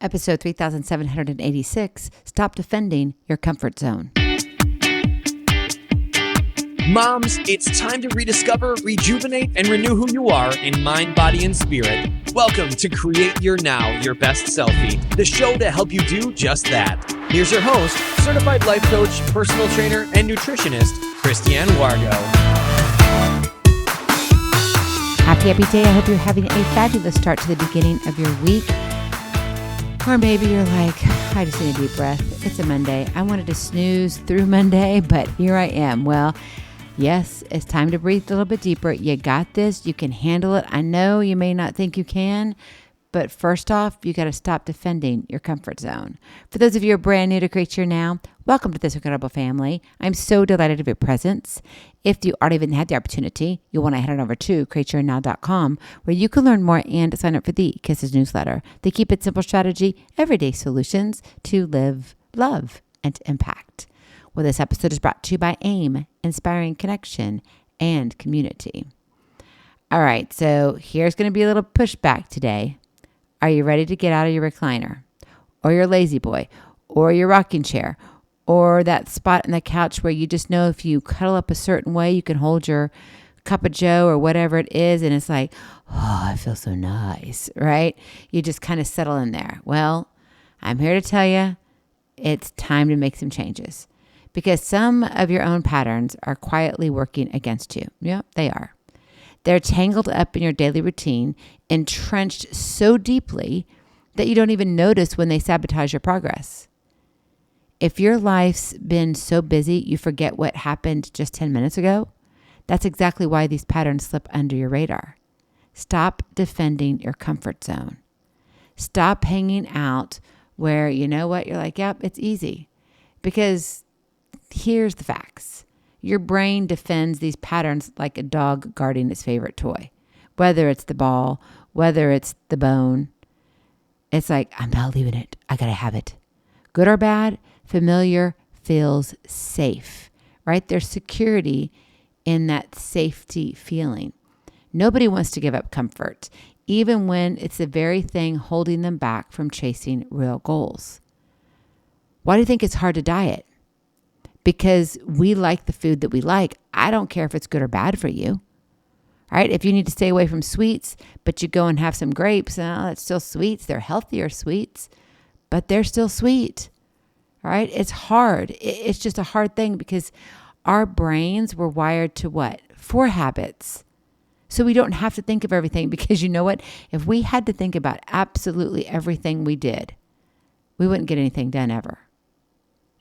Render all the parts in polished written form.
Episode 3786, Stop Defending Your Comfort Zone. Moms, it's time to rediscover, rejuvenate, and renew who you are in mind, body, and spirit. Welcome to Create Your Now, Your Best Selfie, the show to help you do just that. Here's your host, certified life coach, personal trainer, and nutritionist, Christiane Wargo. Happy day. I hope you're having a fabulous start to the beginning of your week. Or maybe you're like, I just need a deep breath. It's a Monday. I wanted to snooze through Monday, but here I am. Well, yes, it's time to breathe a little bit deeper. You got this. You can handle it. I know you may not think you can, but first off, you got to stop defending your comfort zone. For those of you who are brand new to Create Your Now, welcome to this incredible family. I'm so delighted of your presence. If you already even had the opportunity, you'll want to head on over to createyournow.com where you can learn more and sign up for the Kisses newsletter. They keep it simple strategy, everyday solutions to live, love, and impact. Well, this episode is brought to you by AIM, Inspiring Connection and Community. All right, so here's going to be a little pushback today. Are you ready to get out of your recliner or your lazy boy or your rocking chair or that spot on the couch where you just know if you cuddle up a certain way, you can hold your cup of joe or whatever it is. And it's like, oh, I feel so nice, right? You just kind of settle in there. Well, I'm here to tell you it's time to make some changes because some of your own patterns are quietly working against you. Yep, they are. They're tangled up in your daily routine, entrenched so deeply that you don't even notice when they sabotage your progress. If your life's been so busy you forget what happened just 10 minutes ago, that's exactly why these patterns slip under your radar. Stop defending your comfort zone. Stop hanging out where, you know what, you're like, yep, it's easy. Because here's the facts. Your brain defends these patterns like a dog guarding its favorite toy. Whether it's the ball, whether it's the bone, it's like, I'm not leaving it. I got to have it. Good or bad, familiar feels safe, right? There's security in that safety feeling. Nobody wants to give up comfort, even when it's the very thing holding them back from chasing real goals. Why do you think it's hard to diet? Because we like the food that we like. I don't care if it's good or bad for you. All right? If you need to stay away from sweets, but you go and have some grapes, that's still sweets. They're healthier sweets, but they're still sweet. All right? It's hard. It's just a hard thing because our brains were wired to what? For habits. So we don't have to think of everything because you know what? If we had to think about absolutely everything we did, we wouldn't get anything done ever.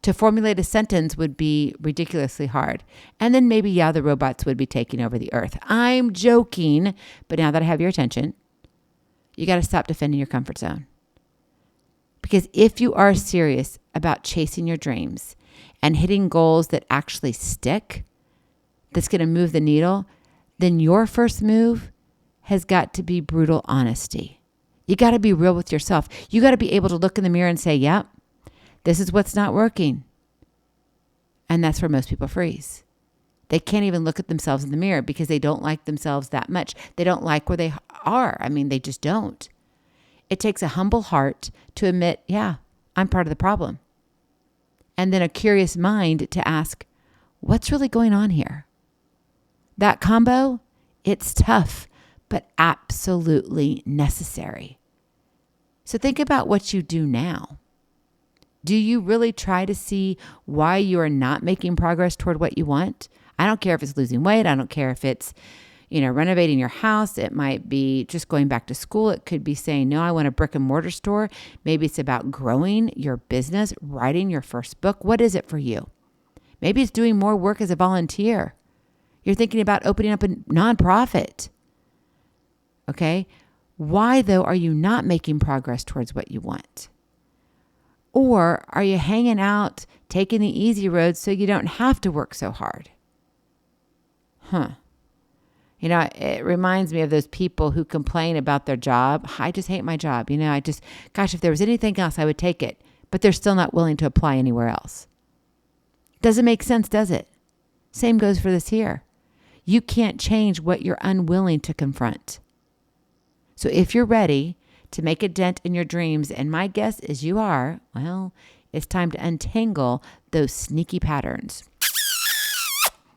To formulate a sentence would be ridiculously hard. And then maybe, the robots would be taking over the earth. I'm joking, but now that I have your attention, you got to stop defending your comfort zone. Because if you are serious about chasing your dreams and hitting goals that actually stick, that's going to move the needle, then your first move has got to be brutal honesty. You got to be real with yourself. You got to be able to look in the mirror and say, yep, this is what's not working. And that's where most people freeze. They can't even look at themselves in the mirror because they don't like themselves that much. They don't like where they are. I mean, they just don't. It takes a humble heart to admit, I'm part of the problem. And then a curious mind to ask, what's really going on here? That combo, it's tough, but absolutely necessary. So think about what you do now. Do you really try to see why you are not making progress toward what you want? I don't care if it's losing weight. I don't care if it's, renovating your house. It might be just going back to school. It could be saying, no, I want a brick and mortar store. Maybe it's about growing your business, writing your first book. What is it for you? Maybe it's doing more work as a volunteer. You're thinking about opening up a nonprofit. Okay. Why, though, are you not making progress towards what you want? Or are you hanging out, taking the easy road so you don't have to work so hard? It reminds me of those people who complain about their job. I just hate my job. If there was anything else, I would take it. But they're still not willing to apply anywhere else. Doesn't make sense, does it? Same goes for this here. You can't change what you're unwilling to confront. So if you're ready to make a dent in your dreams. And my guess is you are, well, it's time to untangle those sneaky patterns.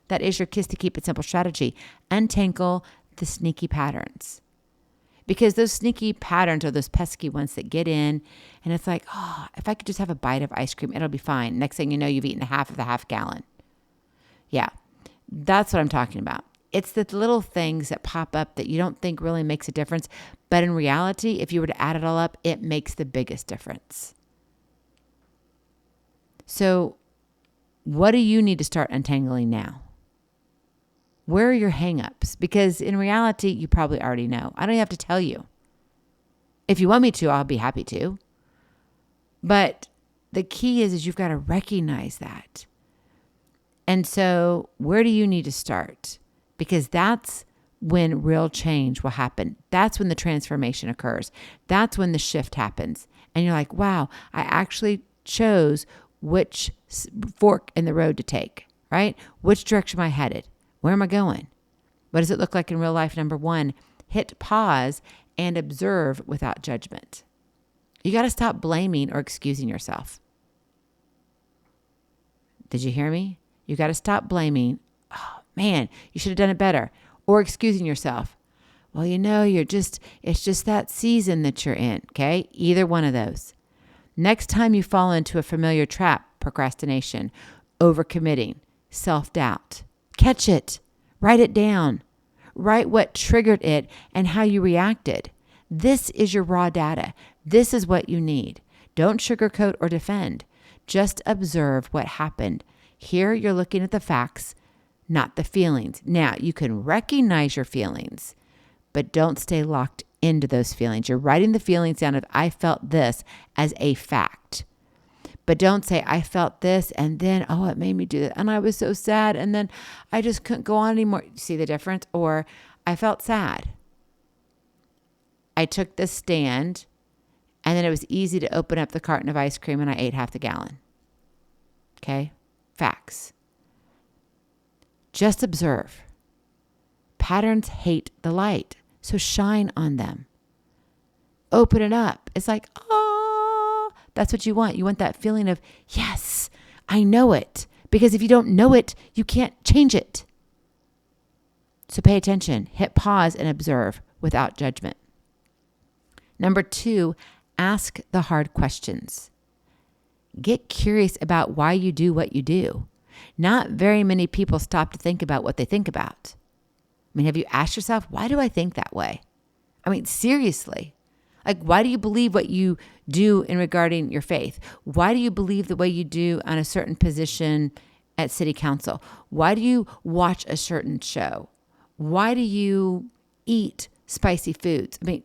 That is your Kiss to Keep It Simple strategy. Untangle the sneaky patterns. Because those sneaky patterns are those pesky ones that get in and it's like, oh, if I could just have a bite of ice cream, it'll be fine. Next thing you know, you've eaten half of the half gallon. Yeah, that's what I'm talking about. It's the little things that pop up that you don't think really makes a difference. But in reality, if you were to add it all up, it makes the biggest difference. So what do you need to start untangling now? Where are your hangups? Because in reality, you probably already know. I don't have to tell you. If you want me to, I'll be happy to. But the key is you've got to recognize that. And so where do you need to start? Because that's when real change will happen. That's when the transformation occurs. That's when the shift happens. And you're like, wow, I actually chose which fork in the road to take, right? Which direction am I headed? Where am I going? What does it look like in real life? Number one, hit pause and observe without judgment. You got to stop blaming or excusing yourself. Did you hear me? You got to stop blaming. Oh man, you should have done it better. Or excusing yourself. Well, it's just that season that you're in. Okay. Either one of those. Next time you fall into a familiar trap, procrastination, overcommitting, self-doubt, catch it, write it down, write what triggered it and how you reacted. This is your raw data. This is what you need. Don't sugarcoat or defend. Just observe what happened. Here you're looking at the facts, not the feelings. Now, you can recognize your feelings, but don't stay locked into those feelings. You're writing the feelings down of I felt this as a fact. But don't say, I felt this and then, oh, it made me do that. And I was so sad. And then I just couldn't go on anymore. See the difference? Or I felt sad. I took this stand and then it was easy to open up the carton of ice cream and I ate half the gallon. Okay? Facts. Just observe. Patterns hate the light. So shine on them. Open it up. It's like, oh, that's what you want. You want that feeling of, yes, I know it. Because if you don't know it, you can't change it. So pay attention, hit pause and observe without judgment. Number 2, ask the hard questions. Get curious about why you do what you do. Not very many people stop to think about what they think about. I mean, have you asked yourself, why do I think that way? I mean, seriously. Like, why do you believe what you do in regarding your faith? Why do you believe the way you do on a certain position at city council? Why do you watch a certain show? Why do you eat spicy foods? I mean,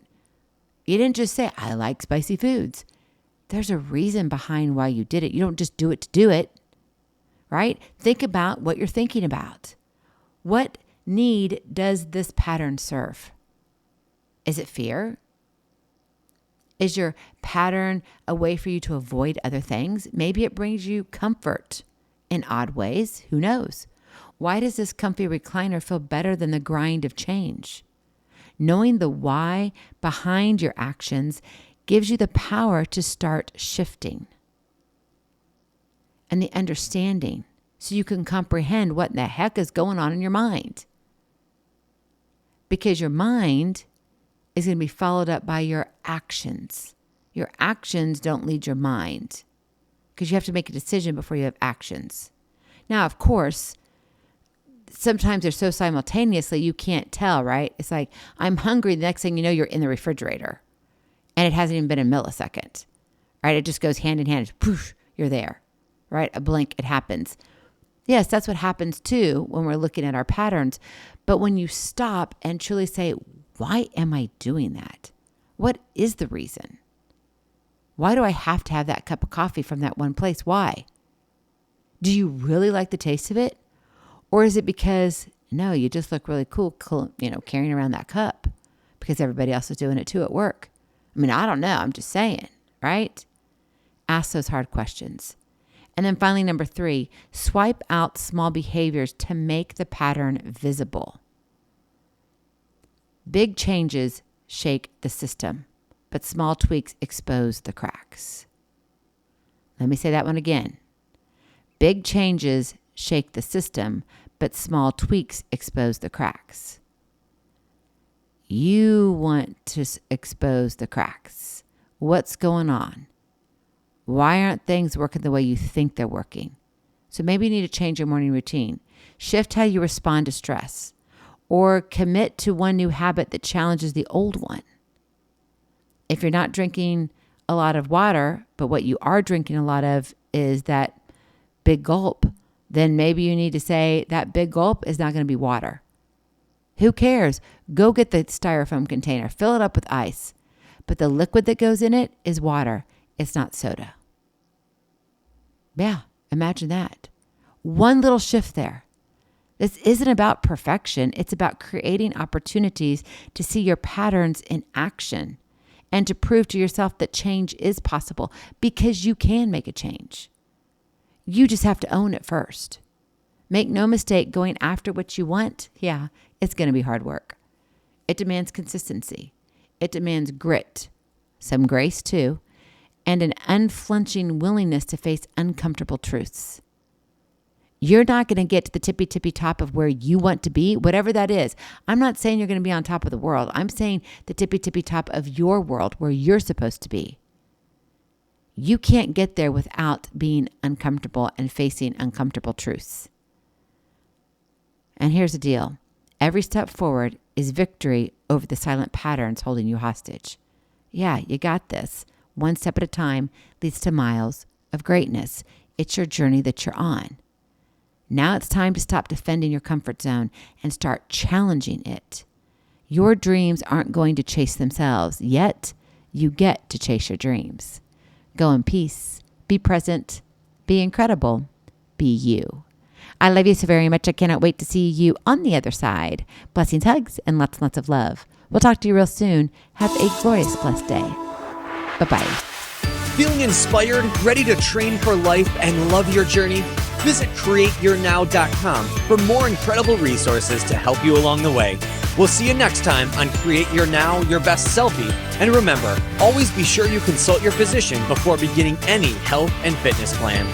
you didn't just say, I like spicy foods. There's a reason behind why you did it. You don't just do it to do it, right? Think about what you're thinking about. What need does this pattern serve? Is it fear? Is your pattern a way for you to avoid other things? Maybe it brings you comfort in odd ways. Who knows? Why does this comfy recliner feel better than the grind of change? Knowing the why behind your actions gives you the power to start shifting. And the understanding so you can comprehend what in the heck is going on in your mind. Because your mind is going to be followed up by your actions. Your actions don't lead your mind because you have to make a decision before you have actions. Now, of course, sometimes they're so simultaneously you can't tell, right? It's like, I'm hungry. The next thing you know, you're in the refrigerator and it hasn't even been a millisecond, right? It just goes hand in hand. Poof, you're there, right? A blink, it happens. Yes, that's what happens too when we're looking at our patterns. But when you stop and truly say, why am I doing that? What is the reason? Why do I have to have that cup of coffee from that one place? Why? Do you really like the taste of it? Or is it because, no, you just look really cool, carrying around that cup because everybody else is doing it too at work? I mean, I don't know. I'm just saying, right? Ask those hard questions. And then finally, number 3, swipe out small behaviors to make the pattern visible. Big changes shake the system, but small tweaks expose the cracks. Let me say that one again. Big changes shake the system, but small tweaks expose the cracks. You want to expose the cracks. What's going on? Why aren't things working the way you think they're working? So maybe you need to change your morning routine. Shift how you respond to stress, or commit to one new habit that challenges the old one. If you're not drinking a lot of water, but what you are drinking a lot of is that big gulp, then maybe you need to say that big gulp is not going to be water. Who cares? Go get the styrofoam container, fill it up with ice. But the liquid that goes in it is water. It's not soda. Yeah, imagine that. One little shift there. This isn't about perfection. It's about creating opportunities to see your patterns in action and to prove to yourself that change is possible, because you can make a change. You just have to own it first. Make no mistake, going after what you want, yeah, it's going to be hard work. It demands consistency. It demands grit, some grace too, and an unflinching willingness to face uncomfortable truths. You're not going to get to the tippy top of where you want to be, whatever that is. I'm not saying you're going to be on top of the world. I'm saying the tippy top of your world, where you're supposed to be. You can't get there without being uncomfortable and facing uncomfortable truths. And here's the deal. Every step forward is victory over the silent patterns holding you hostage. Yeah, you got this. One step at a time leads to miles of greatness. It's your journey that you're on. Now it's time to stop defending your comfort zone and start challenging it. Your dreams aren't going to chase themselves, yet you get to chase your dreams. Go in peace, be present, be incredible, be you. I love you so very much. I cannot wait to see you on the other side. Blessings, hugs, and lots and lots of love. We'll talk to you real soon. Have a glorious, blessed day. Bye-bye. Feeling inspired, ready to train for life and love your journey? Visit createyournow.com for more incredible resources to help you along the way. We'll see you next time on Create Your Now, Your Best Selfie. And remember, always be sure you consult your physician before beginning any health and fitness plan.